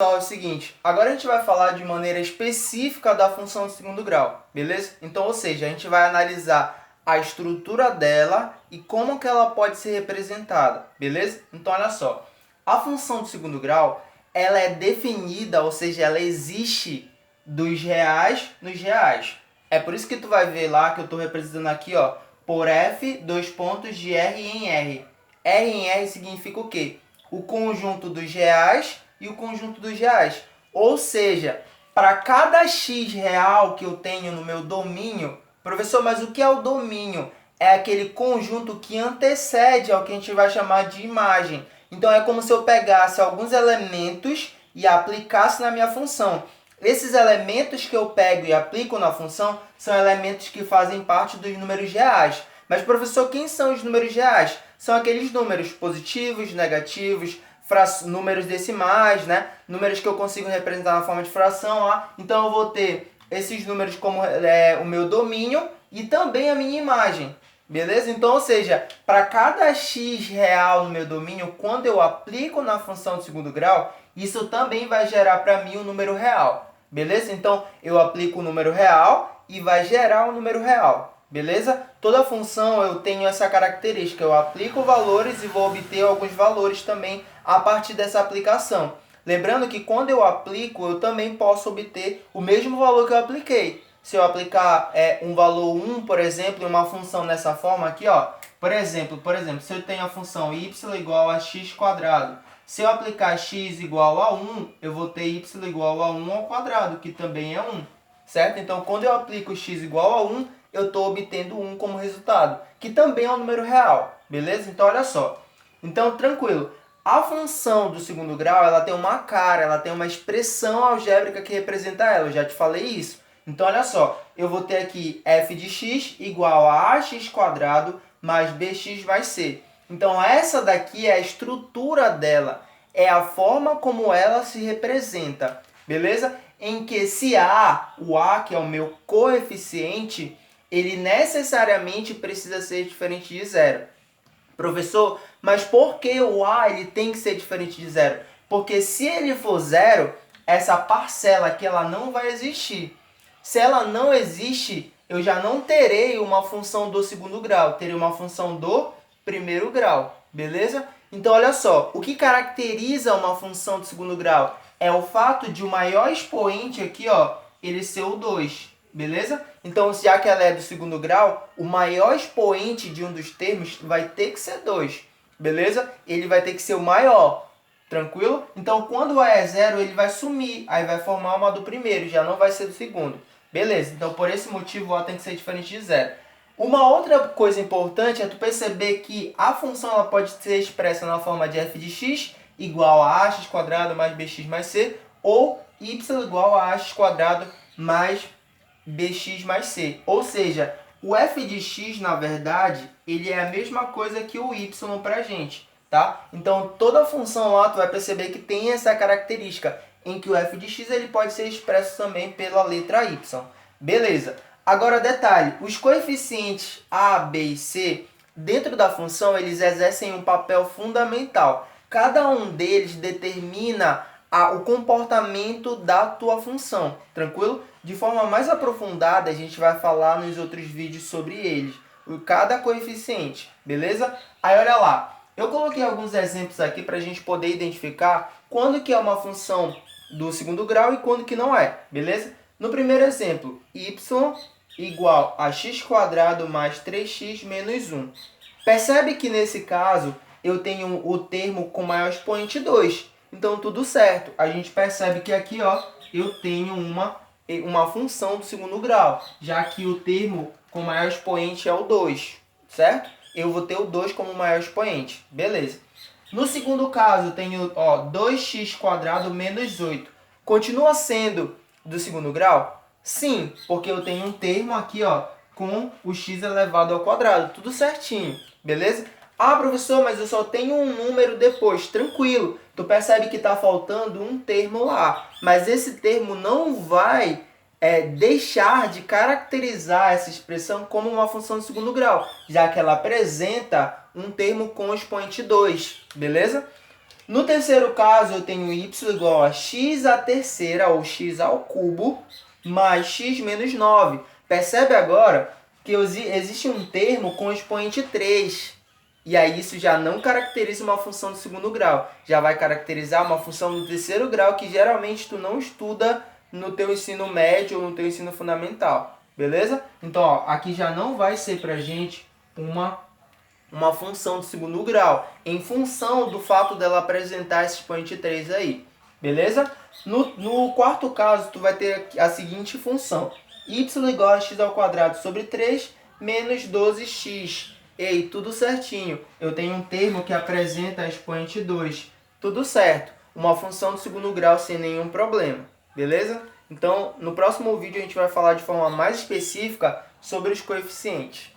Pessoal, é o seguinte, agora a gente vai falar de maneira específica da função de segundo grau, beleza? Então, ou seja, a gente vai analisar a estrutura dela e como que ela pode ser representada, beleza? Então, olha só, a função de segundo grau, ela é definida, ou seja, ela existe dos reais nos reais. É por isso que tu vai ver lá que eu estou representando aqui, ó, por f, dois pontos de R em R. R em R significa o quê? O conjunto dos reais e o conjunto dos reais. Ou seja, para cada x real que eu tenho no meu domínio, professor, mas o que é o domínio? É aquele conjunto que antecede ao que a gente vai chamar de imagem. Então é como se eu pegasse alguns elementos e aplicasse na minha função. Esses elementos que eu pego e aplico na função são elementos que fazem parte dos números reais. Mas, professor, quem são os números reais? São aqueles números positivos, negativos, números decimais, né? Números que eu consigo representar na forma de fração. Ó. Então, eu vou ter esses números como o meu domínio e também a minha imagem. Beleza? Então, ou seja, para cada x real no meu domínio, quando eu aplico na função de segundo grau, isso também vai gerar para mim um número real. Beleza? Então, eu aplico o número real e vai gerar um número real. Beleza? Toda função eu tenho essa característica. Eu aplico valores e vou obter alguns valores também a partir dessa aplicação. Lembrando que quando eu aplico, eu também posso obter o mesmo valor que eu apliquei. Se eu aplicar um valor 1, por exemplo, em uma função nessa forma aqui, ó, por exemplo, se eu tenho a função y igual a x quadrado, se eu aplicar x igual a 1, eu vou ter y igual a 1 ao quadrado, que também é 1, certo? Então, quando eu aplico x igual a 1, eu estou obtendo 1 como resultado, que também é um número real, beleza? Então, olha só. Então, tranquilo. A função do segundo grau, ela tem uma cara, ela tem uma expressão algébrica que representa ela, eu já te falei isso. Então, olha só, eu vou ter aqui f de x igual a ax quadrado mais bx mais c. Então, essa daqui é a estrutura dela, é a forma como ela se representa, beleza? Em que se A, o A, que é o meu coeficiente, ele necessariamente precisa ser diferente de zero. Professor, mas por que o A ele tem que ser diferente de zero? Porque se ele for zero, essa parcela aqui ela não vai existir. Se ela não existe, eu já não terei uma função do segundo grau, terei uma função do primeiro grau, beleza? Então, olha só, o que caracteriza uma função de segundo grau é o fato de o maior expoente aqui, ó, ele ser o 2, beleza? Então, já que ela é do segundo grau, o maior expoente de um dos termos vai ter que ser 2, beleza? Ele vai ter que ser o maior, tranquilo? Então, quando o A é zero, ele vai sumir, aí vai formar uma do primeiro, já não vai ser do segundo. Beleza, então por esse motivo o A tem que ser diferente de zero. Uma outra coisa importante é tu perceber que a função ela pode ser expressa na forma de f de x igual a ax quadrado mais bx mais c, ou y igual a ax quadrado mais bx mais c. Ou seja, o f de x, na verdade, ele é a mesma coisa que o y pra gente, tá? Então, toda função lá, tu vai perceber que tem essa característica, em que o f de x ele pode ser expresso também pela letra y. Beleza. Agora, detalhe, os coeficientes a, b e c, dentro da função, eles exercem um papel fundamental. Cada um deles determina o comportamento da tua função, tranquilo? De forma mais aprofundada, a gente vai falar nos outros vídeos sobre eles, cada coeficiente, beleza? Aí, olha lá, eu coloquei alguns exemplos aqui para a gente poder identificar quando que é uma função do segundo grau e quando que não é, beleza? No primeiro exemplo, y igual a x quadrado mais 3x menos 1. Percebe que nesse caso eu tenho o termo com maior expoente 2. Então, tudo certo. A gente percebe que aqui, ó, eu tenho uma função do segundo grau, já que o termo com maior expoente é o 2, certo? Eu vou ter o 2 como maior expoente. Beleza. No segundo caso, eu tenho 2x quadrado menos 8. Continua sendo do segundo grau? Sim, porque eu tenho um termo aqui com o x elevado ao quadrado. Tudo certinho, beleza? Ah, professor, mas eu só tenho um número depois. Tranquilo, tu percebe que está faltando um termo lá. Mas esse termo não vai deixar de caracterizar essa expressão como uma função de segundo grau, já que ela apresenta um termo com expoente 2, beleza? No terceiro caso, eu tenho y igual a x à terceira, ou x ao cubo, mais x menos 9. Percebe agora que existe um termo com expoente 3. E aí isso já não caracteriza uma função de segundo grau. Já vai caracterizar uma função do terceiro grau que geralmente tu não estuda no teu ensino médio ou no teu ensino fundamental. Beleza? Então, ó, aqui já não vai ser pra gente uma função de segundo grau, em função do fato dela apresentar esse expoente 3 aí. Beleza? No quarto caso, tu vai ter a seguinte função. Y igual a x ao quadrado sobre 3 menos 12x. Ei, tudo certinho. Eu tenho um termo que apresenta expoente 2. Tudo certo. Uma função de segundo grau sem nenhum problema. Beleza? Então, no próximo vídeo a gente vai falar de forma mais específica sobre os coeficientes.